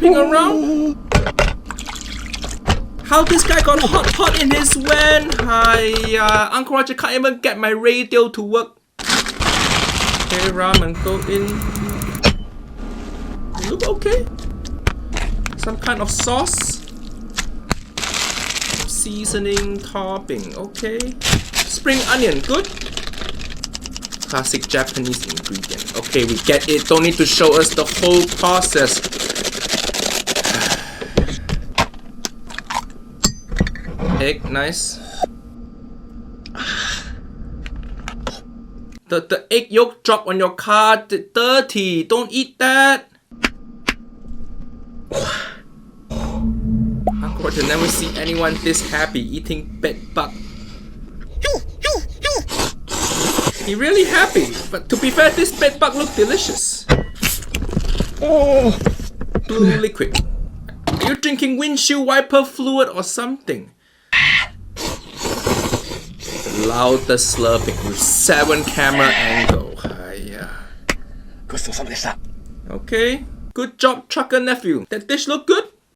jumping around? How this guy got hot pot in his van? Uncle Roger can't even get my radio to work. Okay, ramen go in. Look okay. Some kind of sauce. Seasoning, topping, okay. Spring onion, good. Classic Japanese ingredient. Okay, we get it. Don't need to show us the whole process. Egg, nice. The egg yolk drop on your card. Dirty. Don't eat that. Uncle Roger never see anyone this happy eating bed bug. He really happy, but to be fair, this bed bug look delicious. Oh, blue liquid. Are you drinking windshield wiper fluid or something? Louder slurping with 7 camera angle. Okay, good job, trucker nephew. That dish look good?